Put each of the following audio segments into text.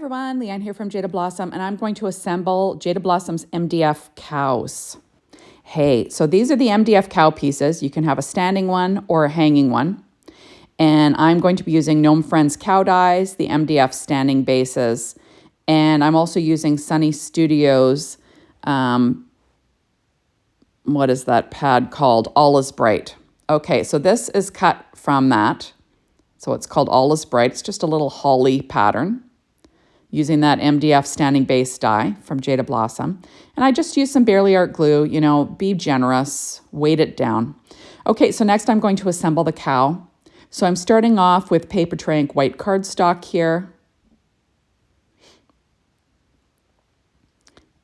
everyone, Leanne here from Jaded Blossom, and I'm going to assemble Jaded Blossom's MDF cows. Hey, so these are the MDF cow pieces. You can have a standing one or a hanging one. And I'm going to be using Gnome Friends cow dyes, the MDF Standing Bases, and I'm also using Sunny Studios, what is that pad called? All is Bright. Okay, so this is cut from that. So it's called All is Bright. It's just a little holly pattern using that MDF Standing Base dye from Jaded Blossom. And I just used some Barely Art glue, you know, be generous, weight it down. Okay, so next I'm going to assemble the cow. So I'm starting off with paper tray ink white cardstock here.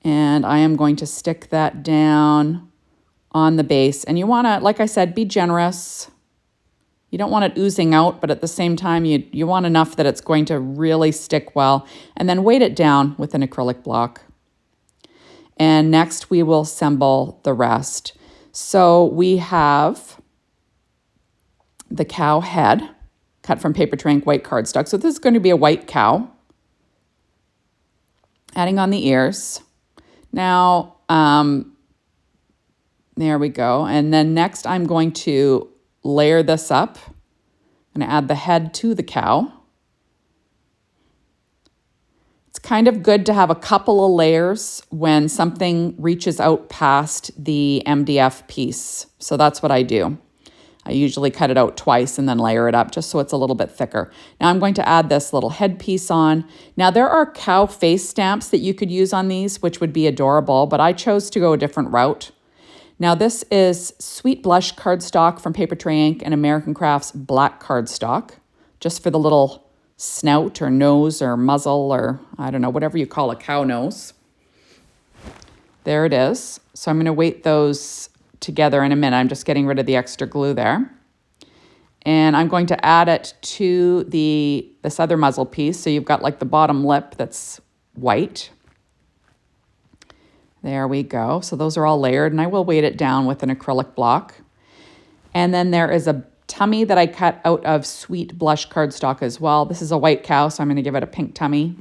And I am going to stick that down on the base. And you want to, like I said, be generous. You don't want it oozing out, but at the same time, you want enough that it's going to really stick well. And then weight it down with an acrylic block. And next we will assemble the rest. So we have the cow head cut from paper tray ink white cardstock. So this is going to be a white cow. Adding on the ears. Now, there we go. And then next I'm going to layer this up. I'm going to add the head to the cow. It's kind of good to have a couple of layers when something reaches out past the MDF piece. So that's what I do. I usually cut it out twice and then layer it up just so it's a little bit thicker. Now I'm going to add this little head piece on. Now there are cow face stamps that you could use on these, which would be adorable, but I chose to go a different route. Now this is Sweet Blush cardstock from Paper Tray Ink and American Crafts black cardstock, just for the little snout or nose or muzzle or I don't know, whatever you call a cow nose. There it is. So I'm going to weight those together in a minute. I'm just getting rid of the extra glue there. And I'm going to add it to this other muzzle piece. So you've got like the bottom lip that's white. There we go. So those are all layered and I will weight it down with an acrylic block. And then there is a tummy that I cut out of Sweet Blush cardstock as well. This is a white cow, so I'm going to give it a pink tummy.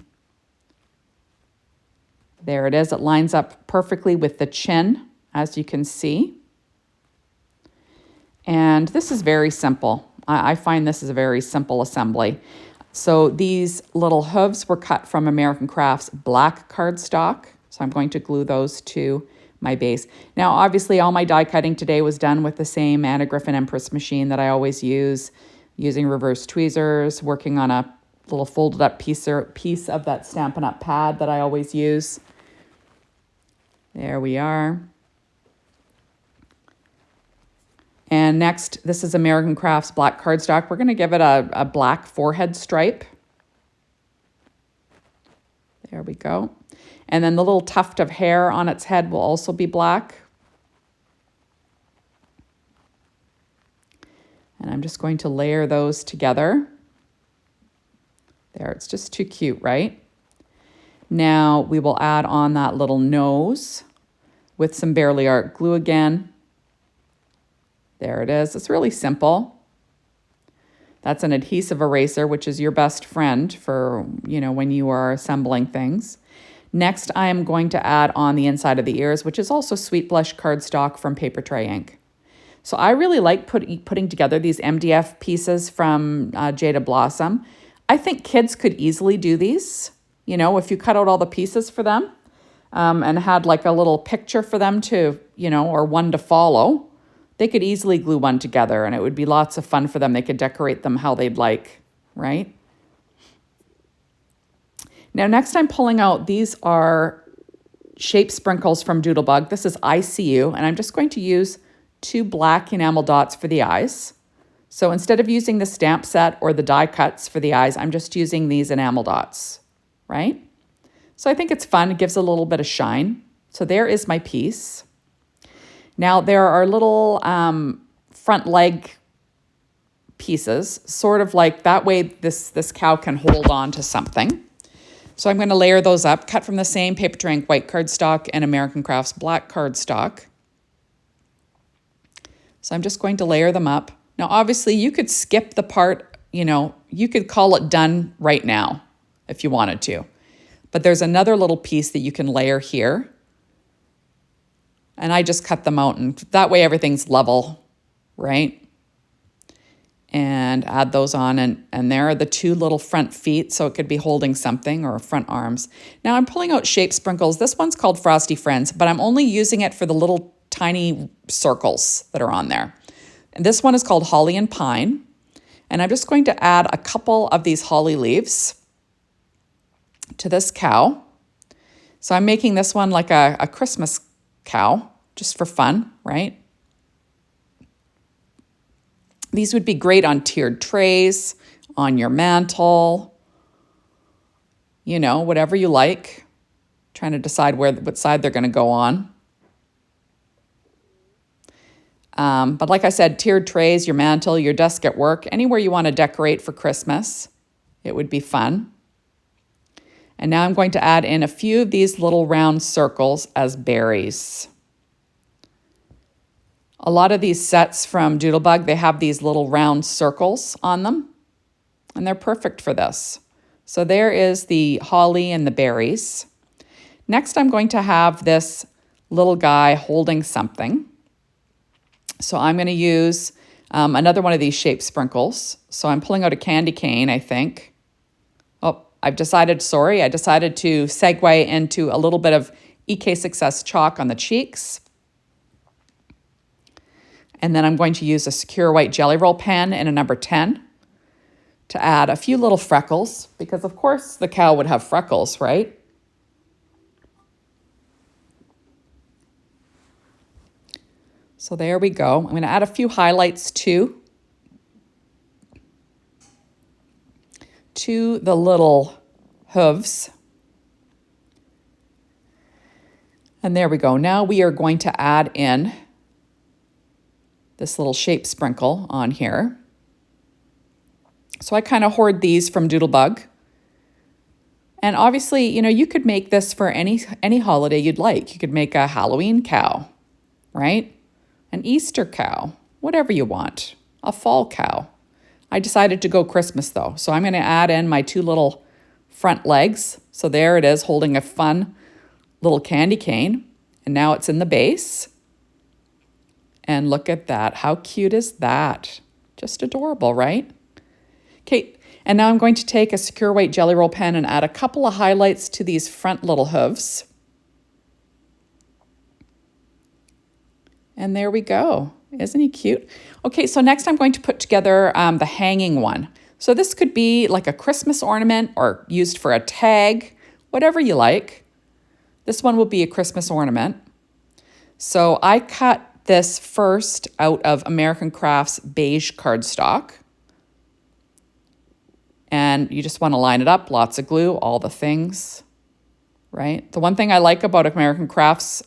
There it is. It lines up perfectly with the chin, as you can see. And this is very simple. I find this is a very simple assembly. So these little hooves were cut from American Crafts black cardstock. So I'm going to glue those to my base. Now, obviously, all my die cutting today was done with the same Anna Griffin Empress machine that I always use, using reverse tweezers, working on a little folded up piece of that Stampin' Up! Pad that I always use. There we are. And next, this is American Crafts black cardstock. We're going to give it a black forehead stripe. There we go. And then the little tuft of hair on its head will also be black. And I'm just going to layer those together. There, it's just too cute, right? Now we will add on that little nose with some Barely Art glue again. There it is. It's really simple. That's an adhesive eraser, which is your best friend for, you know, when you are assembling things. Next, I am going to add on the inside of the ears, which is also Sweet Blush cardstock from Paper Tray Ink. So I really like putting together these MDF pieces from Jaded Blossom. I think kids could easily do these, you know, if you cut out all the pieces for them and had like a little picture for them to, you know, or one to follow. They could easily glue one together and it would be lots of fun for them. They could decorate them how they'd like, right? Now, next I'm pulling out, these are shape sprinkles from Doodlebug. This is ICU, and I'm just going to use 2 black enamel dots for the eyes. So instead of using the stamp set or the die cuts for the eyes, I'm just using these enamel dots, right? So I think it's fun. It gives a little bit of shine. So there is my piece. Now there are little front leg pieces, sort of like that way this cow can hold on to something. So I'm going to layer those up, cut from the same Paper Tray Ink white cardstock and American Crafts black cardstock. So I'm just going to layer them up. Now, obviously, you could skip the part, you know, you could call it done right now if you wanted to. But there's another little piece that you can layer here. And I just cut them out, and that way everything's level, right? And add those on, and there are the two little front feet, so it could be holding something, or front arms. Now I'm pulling out shape sprinkles. This one's called Frosty Friends, but I'm only using it for the little tiny circles that are on there. And this one is called Holly and Pine. And I'm just going to add a couple of these holly leaves to this cow. So I'm making this one like a Christmas cow, just for fun, right? These would be great on tiered trays, on your mantle, you know, whatever you like. Trying to decide what side they're going to go on. But like I said, tiered trays, your mantle, your desk at work, anywhere you want to decorate for Christmas, it would be fun. And now I'm going to add in a few of these little round circles as berries. A lot of these sets from Doodlebug, they have these little round circles on them, and they're perfect for this. So there is the holly and the berries. Next, I'm going to have this little guy holding something. So I'm going to use another one of these shape sprinkles. So I'm pulling out a candy cane, I think. Oh, I decided to segue into a little bit of EK Success chalk on the cheeks. And then I'm going to use a Sakura white jelly roll pen in a number 10 to add a few little freckles, because of course the cow would have freckles, right? So there we go. I'm going to add a few highlights too to the little hooves. And there we go. Now we are going to add in this little shape sprinkle on here. So I kind of hoard these from Doodlebug. And obviously, you know, you could make this for any holiday you'd like. You could make a Halloween cow, right? An Easter cow, whatever you want, a fall cow. I decided to go Christmas though. So I'm going to add in my two little front legs. So there it is, holding a fun little candy cane. And now it's in the base. And look at that. How cute is that? Just adorable, right? Okay, and now I'm going to take a Sakura white jelly roll pen and add a couple of highlights to these front little hooves. And there we go. Isn't he cute? Okay, so next I'm going to put together the hanging one. So this could be like a Christmas ornament or used for a tag, whatever you like. This one will be a Christmas ornament. So I cut this first out of American Crafts beige cardstock. And you just want to line it up, lots of glue, all the things. Right? The one thing I like about American Crafts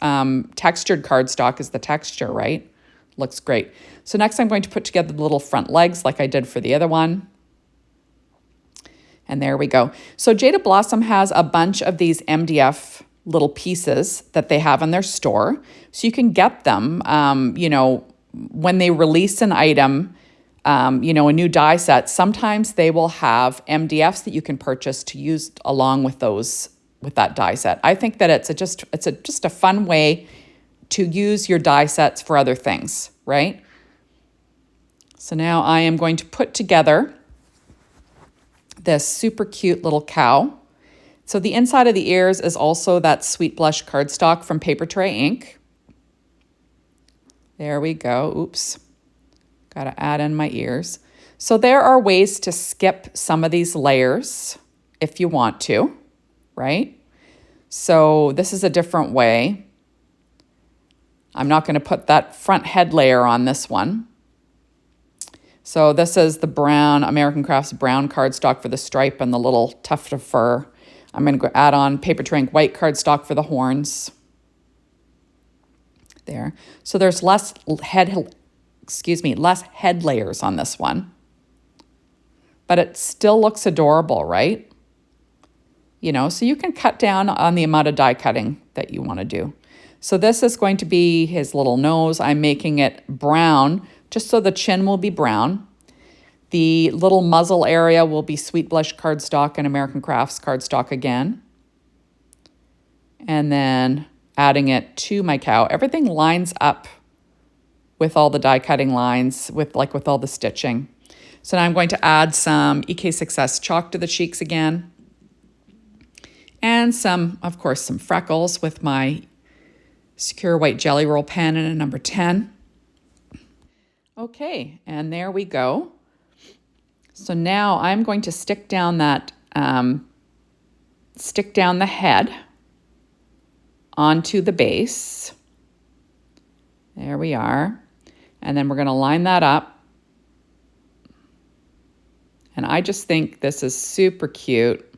textured cardstock is the texture, right? Looks great. So next I'm going to put together the little front legs like I did for the other one. And there we go. So Jaded Blossom has a bunch of these MDF little pieces that they have in their store. So you can get them, you know, when they release an item, you know, a new die set, sometimes they will have MDFs that you can purchase to use along with those, with that die set. I think that it's just a fun way to use your die sets for other things, right? So now I am going to put together this super cute little cow. So the inside of the ears is also that Sweet Blush cardstock from Paper Tray Ink. There we go. Oops. Got to add in my ears. So there are ways to skip some of these layers if you want to, right? So this is a different way. I'm not going to put that front head layer on this one. So this is the brown, American Crafts brown cardstock for the stripe and the little tuft of fur. I'm going to go add on Paper Tray Ink white cardstock for the horns. There. So there's less head layers on this one. But it still looks adorable, right? You know, so you can cut down on the amount of die cutting that you want to do. So this is going to be his little nose. I'm making it brown, just so the chin will be brown. The little muzzle area will be Sweet Blush cardstock and American Crafts cardstock again. and then adding it to my cow. Everything lines up with all the die cutting lines, with all the stitching. So now I'm going to add some EK Success chalk to the cheeks again. And some, of course, some freckles with my Sakura white jelly roll pen in a number 10. Okay, and there we go. So now I'm going to stick down the head onto the base. There we are. And then we're going to line that up. And I just think this is super cute.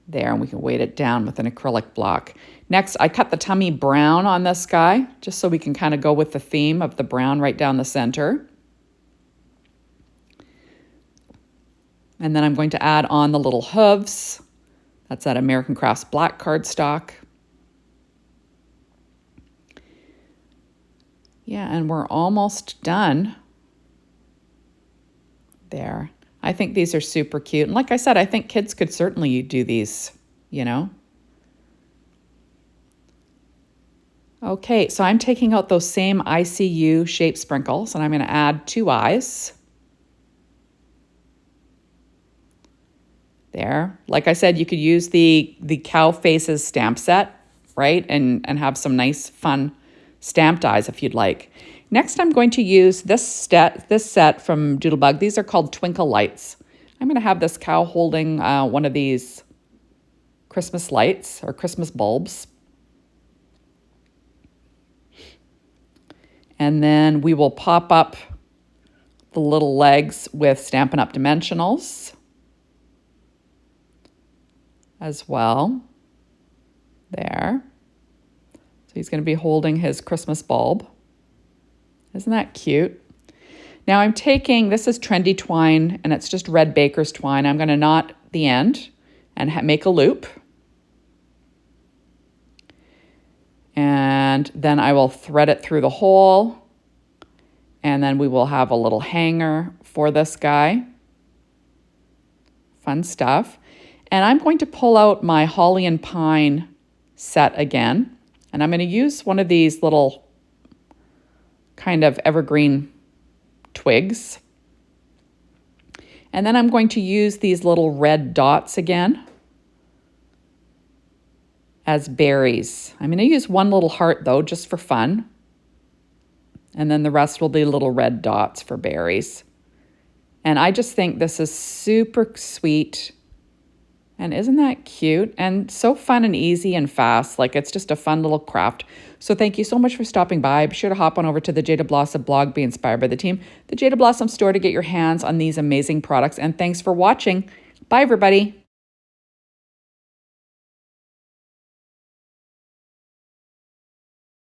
There, and we can weight it down with an acrylic block. Next, I cut the tummy brown on this guy, just so we can kind of go with the theme of the brown right down the center. And then I'm going to add on the little hooves. That's that American Crafts black cardstock. Yeah, and we're almost done. There. I think these are super cute. And like I said, I think kids could certainly do these, you know. Okay, so I'm taking out those same ICU shape sprinkles, and I'm going to add 2 eyes. There. Like I said, you could use the cow faces stamp set, right? And have some nice, fun stamped eyes if you'd like. Next, I'm going to use this set from Doodlebug. These are called Twinkle lights. I'm going to have this cow holding one of these Christmas lights or Christmas bulbs. And then we will pop up the little legs with Stampin' Up! Dimensionals as well. There. So he's going to be holding his Christmas bulb. Isn't that cute? Now I'm taking, this is Trendy twine, and it's just red baker's twine. I'm going to knot the end and make a loop. And then I will thread it through the hole. And then we will have a little hanger for this guy. Fun stuff. And I'm going to pull out my holly and pine set again. And I'm going to use one of these little kind of evergreen twigs. And then I'm going to use these little red dots again as berries. I'm going to use one little heart though, just for fun. And then the rest will be little red dots for berries. And I just think this is super sweet. And isn't that cute? And so fun and easy and fast. Like, it's just a fun little craft. So thank you so much for stopping by. Be sure to hop on over to the Jaded Blossom blog, be inspired by the team, the Jaded Blossom store, to get your hands on these amazing products. And thanks for watching. Bye, everybody.